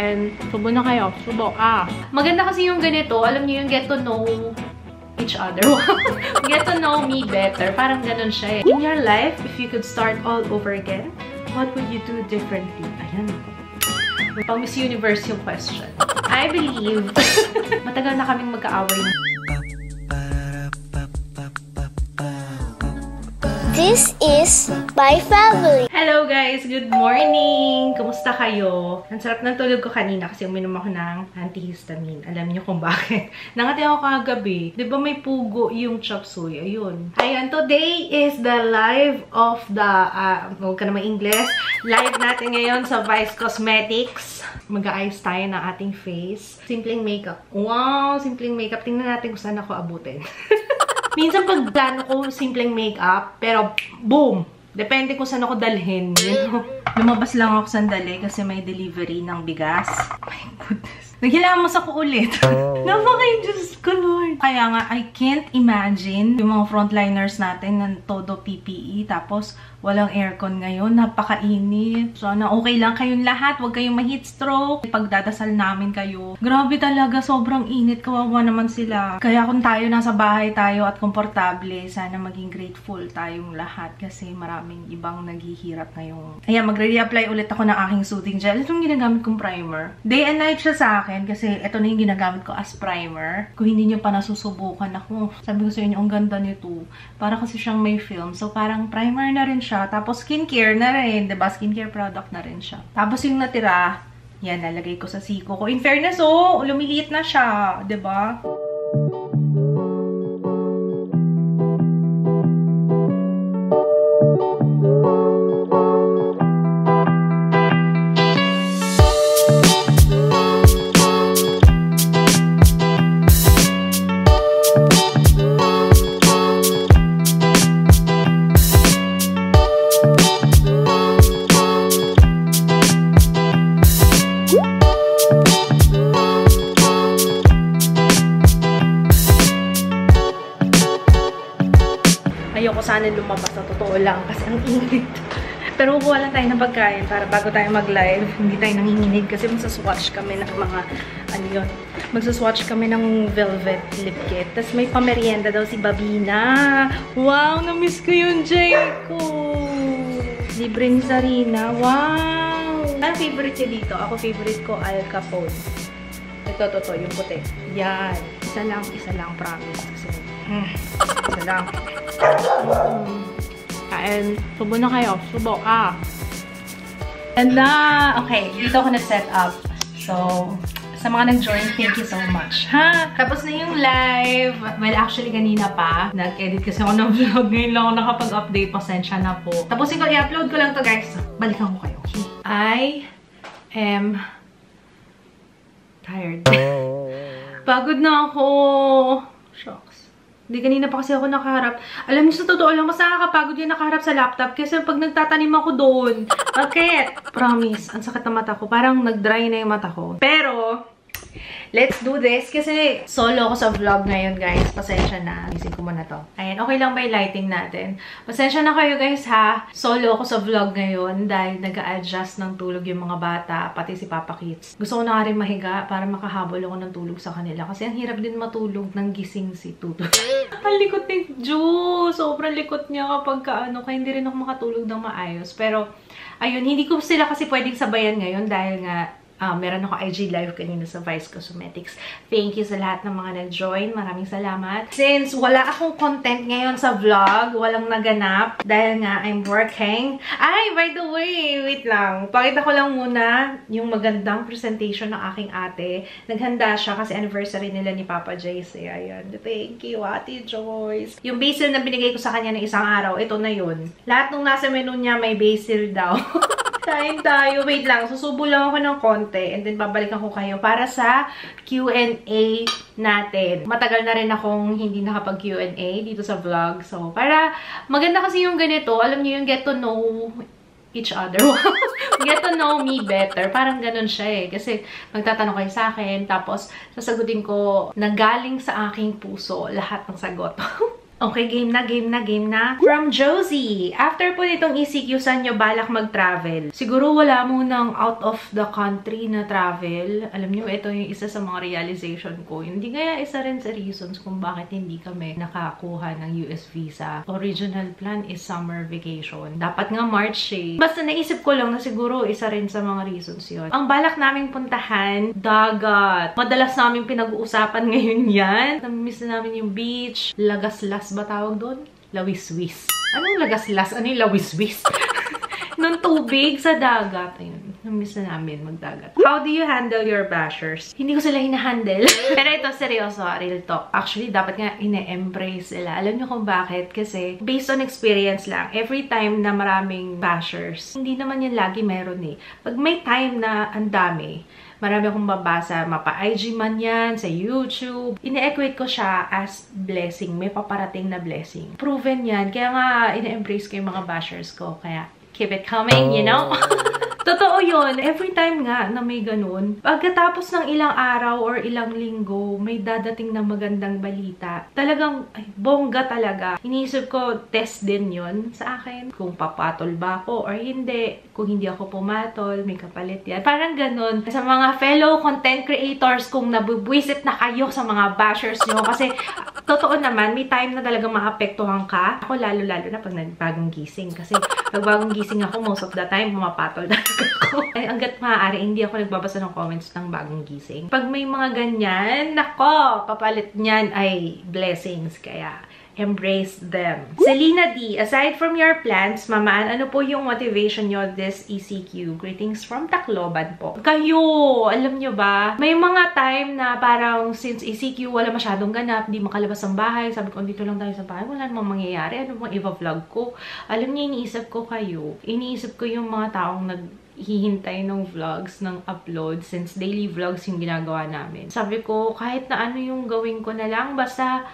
Kain. Subo na kayo. Subo. Maganda kasi yung ganito. Alam niyo yung get to know each other. Get to know me better. Parang ganun siya eh. In your life, if you could start all over again, what would you do differently? Ayan. Pang Miss Universe yung question. I believe, matagal na kaming magkaaway. This is my family. Hello guys! Good morning! Kumusta kayo? Ang sarap ng tulog ko kanina kasi uminom ako ng antihistamine. Alam niyo kung bakit. Nangati ako kagabi. Di ba may pugo yung chop suey? Ayun. Ayan, today is the live of the, huwag ka naman English. Live natin ngayon sa Vice Cosmetics. Mag-aayos tayo ng ating face. Simpleng makeup. Wow! Simpleng makeup. Tingnan natin kung saan ako abutin. Minsan pag plano ko simpleng makeup, pero boom! Depende kung saan ako dalhin. Lumabas lang ako sandali kasi may delivery ng bigas. Oh my goodness. Naghilamos ako ulit. Napaka-Diyos ko, Lord. Kaya nga, I can't imagine yung mga frontliners natin ng todo PPE. Tapos, walang aircon ngayon. Napakainit. Sana okay lang kayong lahat. Huwag kayong ma-heat stroke. Pagdadasal namin kayo. Grabe talaga. Sobrang init. Kawawa naman sila. Kaya kung tayo nasa bahay tayo at komportable, sana maging grateful tayong lahat. Kasi maraming ibang naghihirap ngayong. Ayan, magre-reapply ulit ako ng aking soothing gel. Ito yung ginagamit kong primer. Day and night siya sa akin. Kasi ito na yung ginagamit ko as primer. Kung hindi nyo pa nasusubukan ako, sabi ko sa inyo, ang ganda nito. Para kasi siyang may film. So, parang primer na rin siya. Tapos, skincare na rin. Diba? Skincare product na rin siya. Tapos, yung natira, yan, nalagay ko sa siko ko. In fairness, oh, lumiliit na siya. Diba? Ayoko sana lumabas sa totoo lang kasi ang init. Pero kukuha lang tayo ng pagkain para bago tayo mag-live, hindi tayo nanginginig kasi magsaswatch kami ng mga, ano yun, magsaswatch kami ng velvet lip kit. Tapos may pamerienda daw si Babina. Wow, na-miss ko yung Jay ko. Libre ni Sarina. Wow! Ang favorite niya dito? Ako favorite ko Al Capone. Ito, yung puti. Yan. Isa lang, promise. Kasi, isa lang. Kain. Subo na kayo. Subo. And okay, dito ako na-set up. So, sa mga nag-join, thank you so much. Tapos na yung live. Well, actually, kanina pa. Nag-edit kasi ako ng vlog. Ngayon lang ako nakapag-update. Pasensya na po. Tapos i-upload ko lang to, guys. Balikan ko kayo. Okay? I am tired. Pagod na ako. Shocks. Hindi, kanina pa kasi ako nakaharap. Alam niyo, sa totoo lang, mas nakakapagod yung nakaharap sa laptop kasi pag nagtatanim ako doon. Bakit? Promise, ang sakit ng mata ko. Parang nag-dry na yung mata ko. Pero, let's do this. Kasi solo ako sa vlog ngayon, guys. Pasensya na. Isin ko muna to. Ayan, okay lang ba yung lighting natin? Pasensya na kayo, guys, ha? Solo ako sa vlog ngayon dahil nag-a-adjust ng tulog yung mga bata, pati si Papa Kids. Gusto ko na nga rin mahiga para makahabol ako ng tulog sa kanila. Kasi ang hirap din matulog ng gising si Tuto. Ang likot ni Ju! Sobrang likot niya kapag kaano. Kaya hindi rin ako makatulog ng maayos. Pero, ayun, hindi ko sila kasi pwedeng sabayan ngayon dahil nga meron ako IG live kanina sa Vice Cosmetics. Thank you sa lahat ng mga nag-join. Maraming salamat. Since wala akong content ngayon sa vlog, walang naganap, dahil nga I'm working. Ay, by the way, wait lang. Pakita ko lang muna yung magandang presentation ng aking ate. Naghanda siya kasi anniversary nila ni Papa JC. Ayan. Thank you, Ate Joyce. Yung basil na binigay ko sa kanya ng isang araw, ito na yun. Lahat nung nasa menu niya may basil daw. Kain tayo. Wait lang. Susubo lang ako ng konti and then babalikan ko kayo para sa Q&A natin. Matagal na rin akong hindi nakapag-Q&A dito sa vlog. So, para maganda kasi yung ganito. Alam niyo yung get to know each other. Get to know me better. Parang ganun siya eh. Kasi magtatanong kayo sa akin tapos sasagutin ko na galing sa aking puso lahat ng sagot. Okay, game na. From Josie. After po nitong ECQ, saan nyo balak mag-travel? Siguro wala munang out of the country na travel. Alam nyo, ito yung isa sa mga realization ko. Hindi kaya isa rin sa reasons kung bakit hindi kami nakakuha ng US visa. Original plan is summer vacation. Dapat nga March eh. Basta naisip ko lang na siguro isa rin sa mga reasons yun. Ang balak naming puntahan, dagat. Madalas namin pinag-uusapan ngayon yan. Namiss na namin yung beach, lagaslas ba tawag doon? Lawiswis. Anong lagaslas? Ano yung lawiswis? Nung tubig sa dagat. Ayun, namiss na namin magdagat. How do you handle your bashers? Hindi ko sila hinahandle. Pero ito, seryoso, real talk. Actually, dapat nga ine-embrace sila. Alam niyo kung bakit? Kasi, based on experience lang, every time na maraming bashers, hindi naman yan lagi meron eh. Pag may time na ang dami, marami akong mabasa, mapa-IG man yan, sa YouTube. Ine-equate ko siya as blessing. May paparating na blessing. Proven yan. Kaya nga, ine-embrace ko yung mga bashers ko. Kaya, keep it coming, you know? Totoo yun. Every time nga na may ganun, pagkatapos ng ilang araw or ilang linggo, may dadating na magandang balita. Talagang, ay, bongga talaga. Iniisip ko, test din yun sa akin. Kung papatol ba ako or hindi. Kung hindi ako pumatol, may kapalit yan. Parang ganun. Sa mga fellow content creators, kung nabubwisit na kayo sa mga bashers nyo. Kasi, totoo naman, may time na talagang maapektuhan ka. Ako lalo-lalo na pag nagbagong gising. Kasi, pag bagong gising ako, most of the time, pumapatol na ako. Ay, hanggat maaari, hindi ako nagbabasa ng comments ng bagong gising. Pag may mga ganyan, nako, kapalit niyan ay blessings. Kaya, embrace them. Selena D, aside from your plans, mamaan, ano po yung motivation nyo this ECQ? Greetings from Tacloban po. Kayo, alam nyo ba? May mga time na parang since ECQ wala masyadong ganap, di makalabas ang bahay, sabi ko, dito lang tayo sa bahay, wala namang mangyayari, ano bang i-vlog ko? Alam niyo, iniisip ko kayo. Iniisip ko yung mga taong hihintay ng vlogs, ng upload, since daily vlogs yung ginagawa namin. Sabi ko, kahit na ano yung gawin ko na lang, basta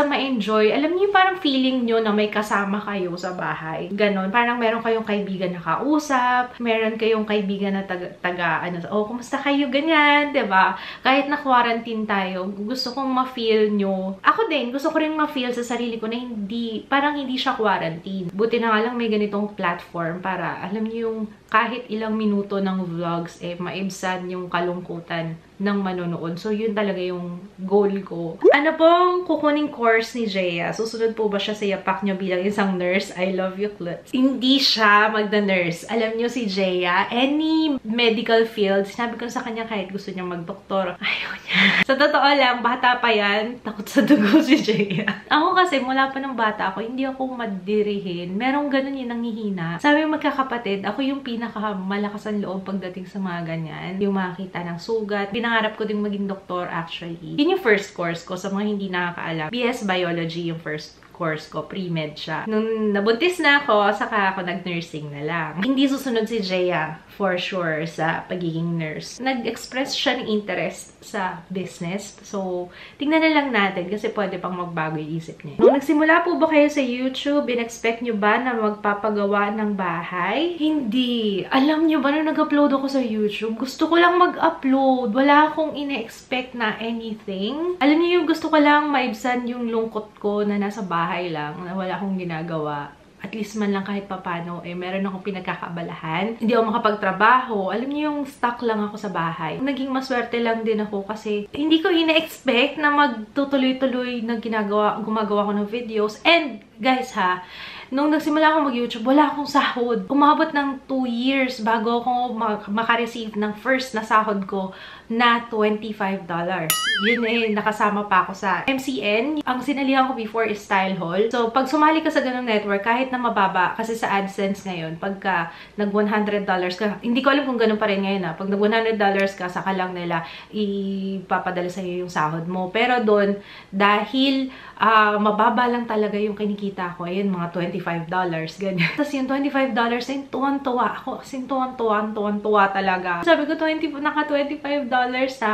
ma-enjoy. Alam niyo parang feeling nyo na may kasama kayo sa bahay. Ganon. Parang meron kayong kaibigan na kausap, meron kayong kaibigan na kumusta kayo? Ganyan, diba? Kahit na quarantine tayo, gusto kong ma-feel nyo. Ako din, gusto ko rin ma-feel sa sarili ko na parang hindi siya quarantine. Buti na nga lang may ganitong platform para, alam niyo yung kahit ilang minuto ng vlogs, maibsan yung kalungkutan ng manonood. So, yun talaga yung goal ko. Ano pong kukuning course ni Jaya? Susunod po ba siya sa yapak nyo bilang isang nurse? I love you, Klutz. Hindi siya magda-nurse. Alam nyo si Jaya, any medical field, sinabi ko sa kanya kahit gusto niya mag-doktor, ayaw niya. Sa totoo lang, bata pa yan, takot sa dugo si Jaya. Ako kasi, mula pa ng bata ako, hindi ako madirihin. Merong ganun yung nanghihina. Sabi yung magkakapatid, ako yung pinakamalakas ang loob pagdating sa mga ganyan. Yung makakita ng sugat. Pinangarap ko din maging doktor actually. Yun yung first course ko sa mga hindi nakakaalam. BS Biology yung first course ko. Pre-med siya. Nung nabuntis na ako, saka ako nag-nursing na lang. Hindi susunod si Jaya for sure sa pagiging nurse. Nag-express siya ng interest sa business. So, tingnan na lang natin kasi pwede pang magbago yung isip niya. Nung nagsimula po ba kayo sa YouTube, in-expect nyo ba na magpapagawa ng bahay? Hindi. Alam nyo ba nung nag-upload ako sa YouTube, gusto ko lang mag-upload. Wala akong ine-expect na anything. Alam nyo yung gusto ko lang maibsan yung lungkot ko na nasa bahay lang, na wala akong ginagawa. At least man lang kahit papano, meron akong pinagkakabalahan. Hindi ako makapagtrabaho. Alam niyo yung stuck lang ako sa bahay. Naging maswerte lang din ako kasi hindi ko ina-expect na magtutuloy-tuloy na gumagawa ko ng videos. And, guys ha, nung nagsimula ako mag-YouTube, wala akong sahod. Umabot ng 2 years bago ako makareceive ng first na sahod ko na $25. Yun nakasama pa ako sa MCN. Ang sinalihan ko before is Style Hall. So, pag sumali ka sa ganung network, kahit na mababa, kasi sa AdSense ngayon, pagka nag $100 ka, hindi ko alam kung ganun pa rin ngayon pag nag $100 ka, saka lang nila ipapadala sa'yo yung sahod mo. Pero doon, dahil mababa lang talaga yung kinikita ko, ayun, mga $25, ganyan. Tapos yung $25, ayun, tuwan-tuwa ako. Kasi tuwan-tuwa talaga. Sabi ko, naka $25 na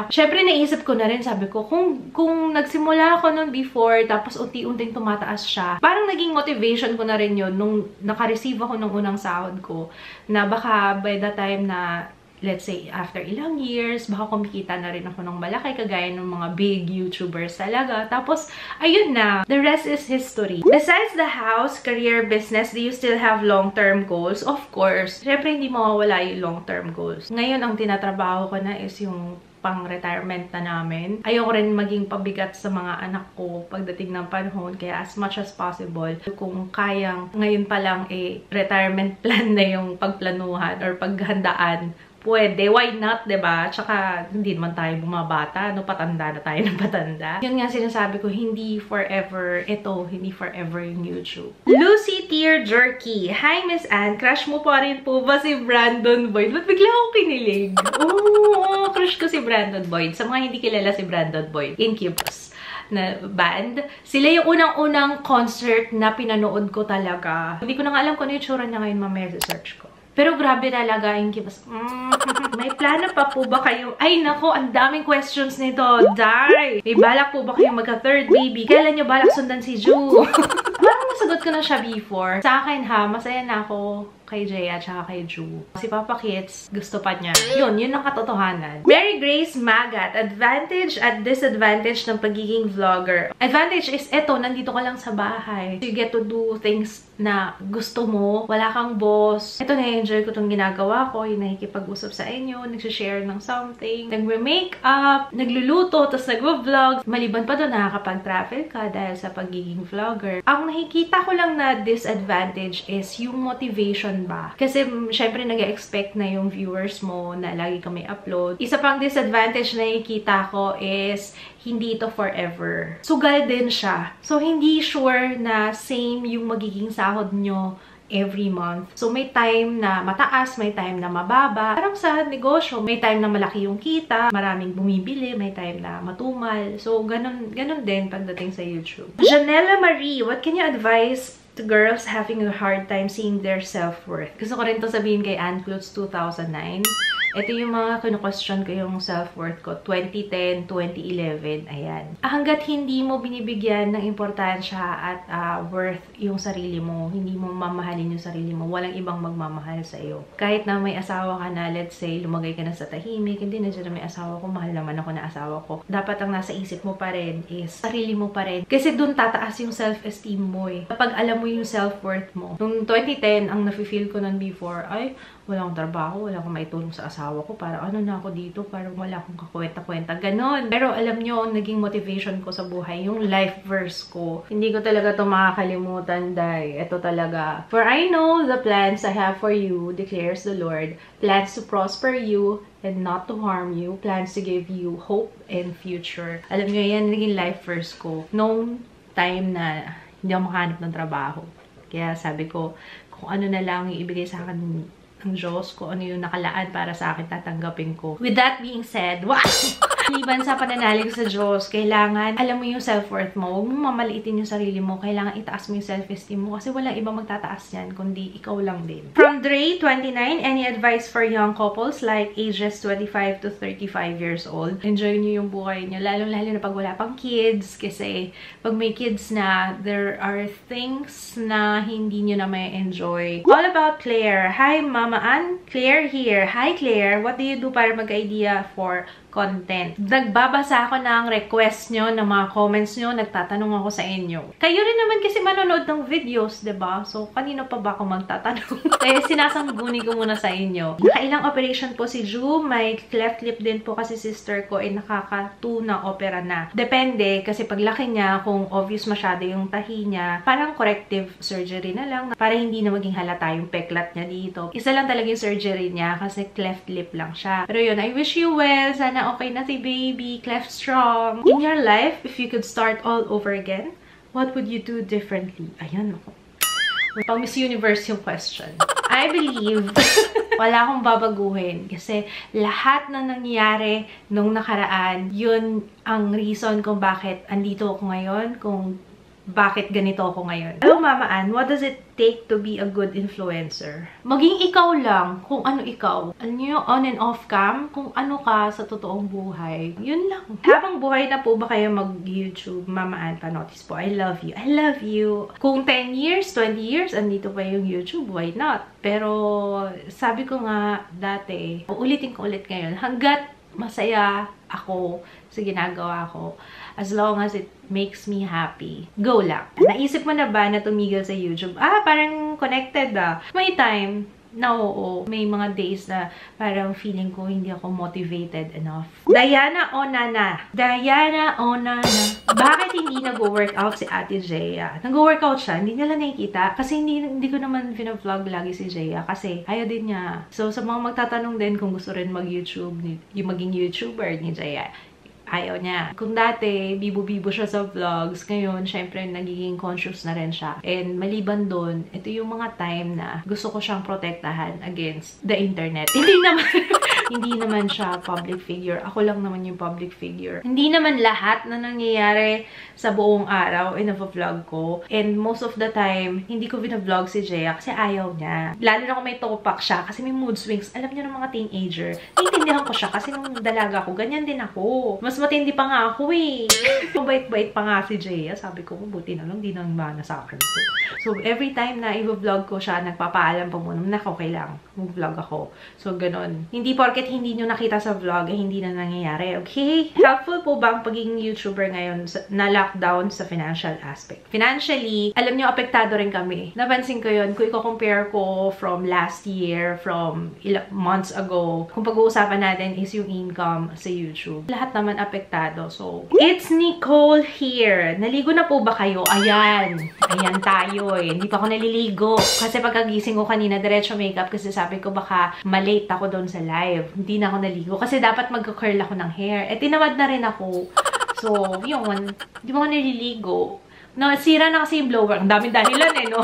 ako. Syempre, naisip ko na rin, sabi ko, kung nagsimula ako nun before, tapos unti-unting tumataas siya, parang naging motivation ko na rin yun nung naka-receive ako ng unang sahod ko, na baka by the time na let's say, after ilang years, baka kumikita na rin ako ng malaki, kagaya ng mga big YouTubers talaga. Tapos, ayun na. The rest is history. Besides the house, career, business, do you still have long-term goals? Of course. Siyempre, hindi mawawala yung long-term goals. Ngayon, ang tinatrabaho ko na is yung pang-retirement na namin. Ayoko rin maging pabigat sa mga anak ko pagdating ng panahon. Kaya as much as possible, kung kayang ngayon pa lang retirement plan na yung pagplanuhan or paghandaan, pwede. Why not, diba? Tsaka, hindi naman tayo bumabata, no? Patanda na tayo ng patanda. Yun nga sinasabi ko, hindi forever ito, hindi forever yung YouTube. Lucy Tear Jerky. Hi, Miss Anne. Crush mo pa rin po ba si Brandon Boyd? Ba't bigla ako kinilig? Oh, crush ko si Brandon Boyd. Sa mga hindi kilala si Brandon Boyd, Incubus na band. Sila yung unang-unang concert na pinanood ko talaga. Hindi ko na nga alam kung ano yung tsura niya ngayon, mamaya search ko. Pero grabe talaga, Incubus. May plano pa po ba kayo? Ay, nako, ang daming questions nito. Die! May balak po ba kayo magka-third baby? Kailan nyo balak sundan si Ju? Parang nasagot ko na siya before. Sa akin ha, masaya na ako kay Jaya at kay Ju. Si Papa Kits, gusto pa niya. Yun ang katotohanan. Mary Grace Magat, advantage at disadvantage ng pagiging vlogger. Advantage is eto, nandito ka lang sa bahay. You get to do things na gusto mo. Wala kang boss. Ito, na-enjoy ko itong ginagawa ko. Yung nakikipag-usap sa inyo, nagsishare ng something, nagme-makeup, nagluluto, tapos nagvo-vlog. Maliban pa doon, nakakapag-travel ka dahil sa pagiging vlogger. Ang nakikita ko lang na disadvantage is yung motivation ba? Kasi, syempre, nag-expect na yung viewers mo na lagi ka may upload. Isa pang disadvantage na nakikita ko is hindi ito forever. Sugal din siya. So, hindi sure na same yung magiging sahod nyo every month. So, may time na mataas, may time na mababa. Parang sa negosyo, may time na malaki yung kita, maraming bumibili, may time na matumal. So, ganun din pagdating sa YouTube. Janella Marie, what can you advise to girls having a hard time seeing their self-worth? Gusto ko rin to sabihin kay Ann Klutz 2009. Ito yung mga kinu-question ko yung self-worth ko. 2010, 2011, ayan. Hanggat hindi mo binibigyan ng importansya at worth yung sarili mo, hindi mo mamahalin yung sarili mo, walang ibang magmamahal sa iyo. Kahit na may asawa ka na, let's say, lumagay ka na sa tahimik, hindi na dyan na may asawa ko, mahal naman ako na asawa ko. Dapat ang nasa isip mo pa rin is sarili mo pa rin. Kasi dun tataas yung self-esteem mo eh. Kapag alam mo yung self-worth mo. Noong 2010, ang nafe-feel ko nun before, ay, wala akong trabaho, wala akong maitulong sa asawa ko, para ano na ako dito, parang wala akong kakwenta-kwenta, ganon. Pero alam nyo, ang naging motivation ko sa buhay, yung life verse ko. Hindi ko talaga ito makakalimutan, dahil ito talaga. For I know the plans I have for you, declares the Lord, plans to prosper you and not to harm you, plans to give you hope and future. Alam nyo, yan naging life verse ko. Noong time na hindi ako makahanap ng trabaho. Kaya sabi ko, kung ano na lang yung ibigay sa akin ng Diyos, kung ano yung nakalaan para sa akin, tatanggapin ko. With that being said, wow! Liban sa pananalig sa Diyos, kailangan alam mo yung self-worth mo. Huwag mo mamaliitin yung sarili mo. Kailangan itaas mo yung self-esteem mo kasi walang ibang magtataas yan, kundi ikaw lang din. From Dre, 29, any advice for young couples like ages 25 to 35 years old? Enjoy nyo yung buhay nyo, lalo-lalo na pag wala pang kids kasi pag may kids na, there are things na hindi nyo na may enjoy. All about Claire. Hi, Mama Ann. Claire here. Hi, Claire. What do you do para mag-idea for content? Nagbabasa ako ng request nyo, ng mga comments nyo, nagtatanong ako sa inyo. Kayo rin naman kasi manonood ng videos, diba? So, kanino pa ba ako magtatanong? Kaya sinasangguni ko muna sa inyo. Nakailang operation po si Ju, may cleft lip din po kasi sister ko, ay nakaka-2 na opera na. Depende, kasi paglaki niya, kung obvious masyado yung tahi niya, parang corrective surgery na lang, para hindi na maging halata yung peklat niya dito. Isa lang talaga yung surgery niya, kasi cleft lip lang siya. Pero yun, I wish you well. Sana okay na si baby, cleft strong. In your life, if you could start all over again, what would you do differently? Ayan ako. Pang Miss Universe yung question. I believe wala akong babaguhin kasi lahat na nangyayari nung nakaraan, yun ang reason kung bakit andito ako ngayon, kung bakit ganito ako ngayon. Hello, Mama Ann, what does it take to be a good influencer? Maging ikaw lang, kung ano ikaw. Ano yung on and off cam, kung ano ka sa totoong buhay. Yun lang. Habang buhay na po ba kayo mag-YouTube, Mama Ann, pa-notice po, I love you. I love you. Kung 10 years, 20 years, andito pa yung YouTube, why not? Pero, sabi ko nga dati, ulitin ko ulit ngayon, hanggat masaya ako sa ginagawa ko, as long as it makes me happy, go lang. Naisip mo na ba na tumigil sa YouTube? Parang connected May time na oo, may mga days na parang feeling ko hindi ako motivated enough. Diana Onana. Diana Onana. Bakit hindi nag-workout si Ate Jaya? Nag-workout siya, hindi nila nakikita. Kasi hindi ko naman vlog lagi si Jaya. Kasi ayaw din niya. So, sa mga magtatanong din kung gusto rin mag-YouTube, yung maging YouTuber ni Jaya, ayaw niya. Kung dati, bibo-bibo siya sa vlogs, ngayon, syempre, nagiging conscious na rin siya. And maliban doon, ito yung mga time na gusto ko siyang protektahan against the internet. Hindi naman siya public figure. Ako lang naman yung public figure. Hindi naman lahat na nangyayari sa buong araw ay na-vlog ko. And most of the time, hindi ko vlog si Jaya kasi ayaw niya. Lalo na kung may topak siya kasi may mood swings. Alam niyo ng mga teenager. Naiintindihan ko siya kasi nung dalaga ko, ganyan din ako. Mas matindi pa nga ako eh. Mabait-bait pa nga si Jaya. Sabi ko, buti na lang, di nang mana sa akin to. So, every time na i-vlog ko siya, nagpapaalam pa muna, okay lang, mag-vlog ako. So, ganun. Hindi porket hindi nyo nakita sa vlog, hindi na nangyayari. Okay? Helpful po ba ang pagiging YouTuber ngayon na lockdown sa financial aspect? Financially, alam nyo, apektado rin kami. Napansin ko yun, kung i-compare ko from last year, from months ago, kung pag-uusapan natin is yung income sa YouTube. Lahat naman apektado. So, it's Nicole here. Naligo na po ba kayo? Ayan. Ayan tayo eh. Hindi pa ako naliligo. Kasi pagkagising ko kanina, diretso makeup kasi sabi ko baka malate ako doon sa live. Hindi na ako naligo. Kasi dapat magka-curl ako ng hair. Tinawad na rin ako. So, yun. Hindi mo ako naliligo. Nasira na kasi yung blower. Ang daming dahilan eh, no?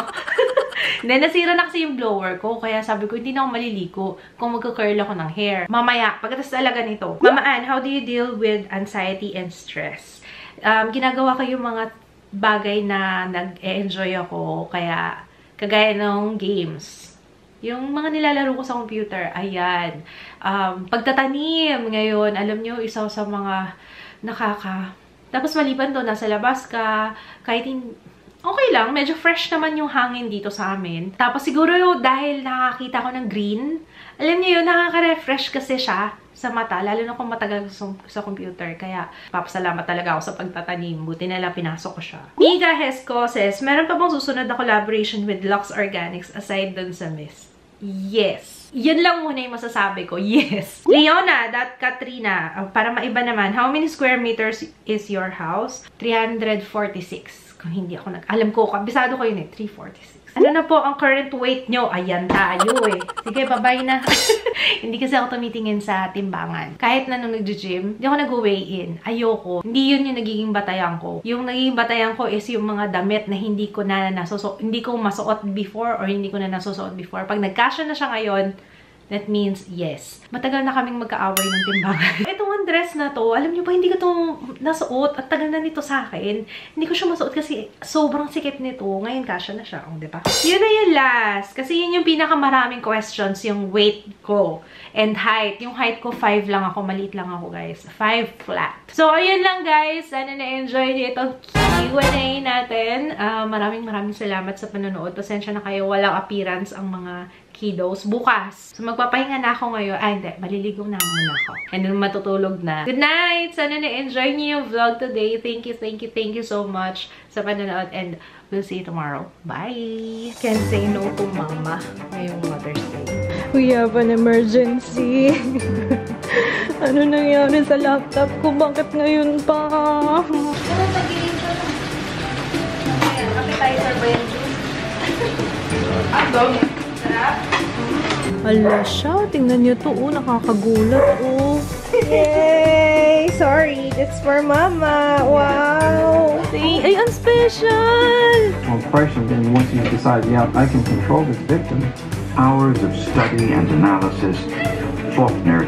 Then, nasira na kasi yung blower ko. Kaya sabi ko, hindi na ako maliligo kung magka-curl ako ng hair. Mamaya, pagkatas talaga nito. Mama Ann, how do you deal with anxiety and stress? Ginagawa ko yung mga bagay na nag-enjoy ako. Kaya, kagaya ng games. Yung mga nilalaro ko sa computer, ayan. Pagtatanim ngayon, alam nyo, isa sa mga Tapos maliban doon, nasa labas ka, kahit okay lang, medyo fresh naman yung hangin dito sa amin. Tapos siguro dahil nakakita ko ng green, alam niyo yun, nakaka-refresh kasi siya sa mata, lalo na kung matagal sa computer. Kaya, papasalamat talaga ako sa pagtatanim. Buti na lang pinasok ko siya. Miga Hesco says, meron pa bang susunod na collaboration with Lux Organics aside dun sa Miss? Yes. Yan lang muna yung masasabi ko. Yes. Leona.Katrina, para maiba naman, how many square meters is your house? 346. Kung hindi ako alam ko, kabisado ko yun eh. 346. Ano na po ang current weight nyo? Ayan tayo eh. Sige, bye-bye na. Hindi kasi ako tumitingin sa timbangan. Kahit na nung nag-gym, hindi ako nag-weigh in. Ayoko. Hindi yun yung nagiging batayan ko. Yung nagiging batayan ko is yung mga damit na hindi ko masuot before or hindi ko na nasusuot before. Pag nagkasya na siya ngayon, that means yes. Matagal na kaming magkaaway ng timbangan. Itong dress na to, alam niyo ba, hindi ko to nasuot at tagal na nito sa akin. Hindi ko siya masuot kasi sobrang sikip nito. Ngayon kasya na siya, di ba? Yun na yun last. Kasi yun yung pinakamaraming questions, yung weight ko and height. Yung height ko, 5 lang ako. Maliit lang ako, guys. 5 flat. So, ayun lang, guys. Sana na-enjoy niyo itong Q&A natin. Maraming salamat sa panonood. Pasensya na kayo. Walang appearance ang mga kiddos bukas. So, magpapahinga na ako ngayon. Hindi. Maliligo na muna ako. And then, matutulog na. Good night! Sana na-enjoy niyo yung vlog today. Thank you so much sa panonood. And we'll see you tomorrow. Bye! Can't say no to mama ngayong Mother's Day. We have an emergency. Ano nangyari sa laptop ko? Bakit ngayon pa? Ano nagiling ka na? Appetizer ba yung juice? Ala siya, tingnan niyo to, nakakagulat, Yay! Sorry, that's for Mama. Wow! Ay, ang special! Well, question then, once you decide, yeah, I can control this victim, hours of study and analysis, Faulkner